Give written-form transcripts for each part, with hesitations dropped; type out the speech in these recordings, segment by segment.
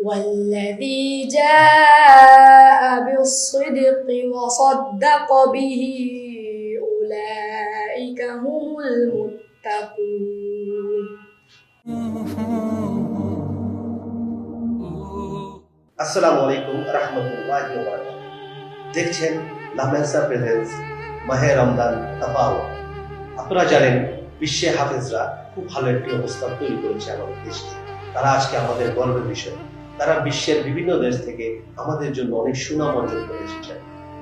والذي جاء بالصدق وصدق به أولئك هم المتقون. আসসালামু আলাইকুম রাহমাতুল্লাহি ওয়া বারাকাতুহু। দেখছেন লামেলসা প্রেজেন্স মাহে রমজান তাফাউল। আপনারা জানেন বিশ্বে হাফেজরা খুব ভালো একটি অবস্থান তৈরি করেছে আমাদের দেশকে। তারা আজকে আমাদের গর্বের বিষয়। তারা বিশ্বের বিভিন্ন দেশ থেকে আমাদের জন্য অনেক সুনাম অর্জন করে এসেছেন।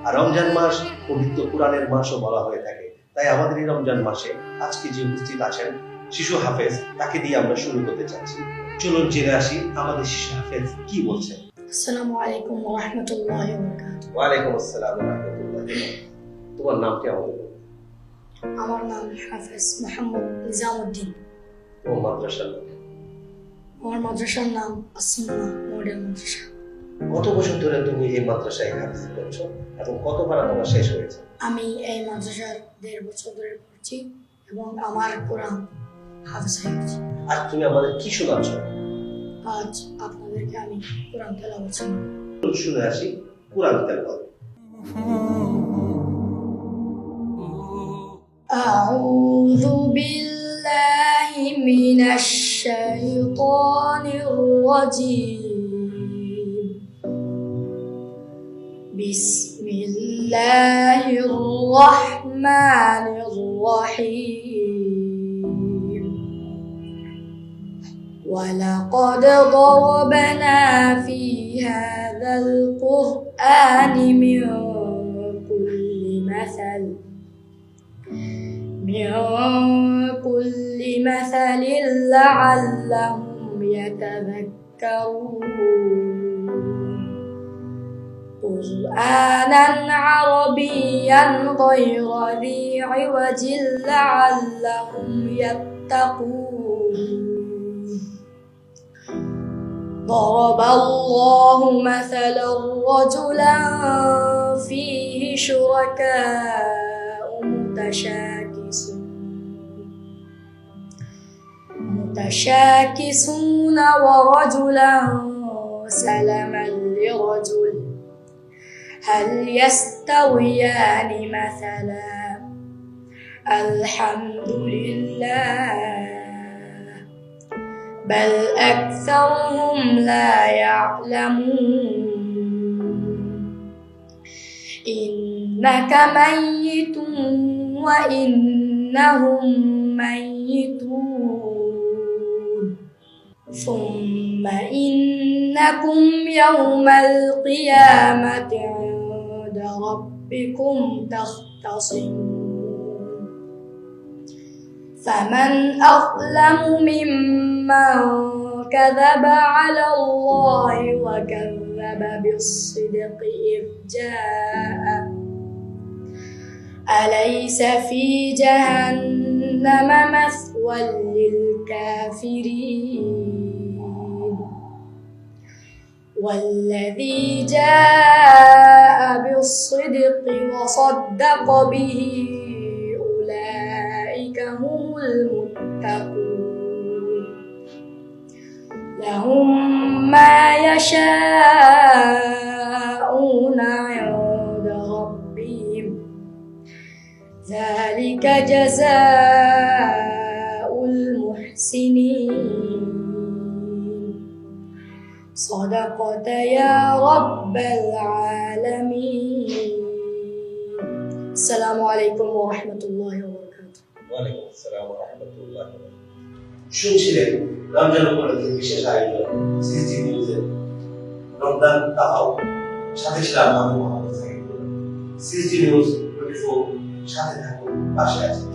আর রমজান মাস পবিত্র কোরআনের মাসও বলা হয়ে থাকে। তাই আমাদের এই রমজান মাসে আজকে যে উপস্থিত আছেন শিশু হাফেজ, তাকে দিয়ে আমরা শুরু করতে চাচ্ছি। চলুন জেনে আসি আমাদের শিশু হাফেজ কি বলছেন। আসসালামু আলাইকুম ওয়া রাহমাতুল্লাহি ওয়া বারাকাতুহু। ওয়া আলাইকুম আসসালাম ওয়া রাহমাতুল্লাহি। তোমার নাম কি আমাদের বলুন? আমার নাম হাফেজ মোহাম্মদ নিজামউদ্দিন। ও মাদ্রাসার নাম? আমার মাদ্রাসার নাম আসুন্নাহ মডেল মাদ্রাসা। কত বছর ধরে তুমি এই মাদ্রাসায় হাফেজ করছো এবং কত পারা তোমার শেষ হয়েছে? আমি এই মাদ্রাসার 1.5 বছর ধরে পড়ছি এবং আমার কোরআন হাফেজ হয়ে গেছে। আর তুমি আমাদের কি শোনাচ্ছ? আজ আপনাদেরকে আমি কোরআন তেলাওয়াত শোনাবো। শুনে আসি কোরআন তেলাওয়াত। أعوذ بالله من الشيطان الرجيم. بسم الله الرحمن الرحيم. ولقد ضربنا في هذا القرآن من كل مثل لعلهم يتذكرون. قرآنا عربيا غير ذي عوج لعلهم يتقون. ضرب الله مثلا رجلا فيه شركاء متشاكسون ورجلا سلما لرجل هل يستويان مثلا الحمد لله بل أكثرهم لا يعلمون. إنك ميت وإنهم ميتون ثم إنكم يوم القيامة عند ربكم تختصمون. فمن أظلم ممن كذب على الله وكذب بالصدق إذ جاءه أليس في جهنم مثوى للكافرين. والذي جاء بالصدق وصدق به أولئك هم المتقون. لهم ما يشاءون عند ربهم ذلك جزاء المحسنين. صدقت يا رب العالمين. السلام عليكم ورحمة الله وبركاته. ওয়ালাইকুম আসসালাম ওয়া রাহমাতুল্লাহি ওয়া বারাকাতুহু। শুনছিলেন রমজান উপলক্ষে বিশেষ আয়োজন সিজি নিউজের রমজান তাফাউল। সাথে ছিলাম আমি মোহাম্মদ সাইফুল। সিজি নিউজ 24 সাথে থাকুন, পাশে আছি।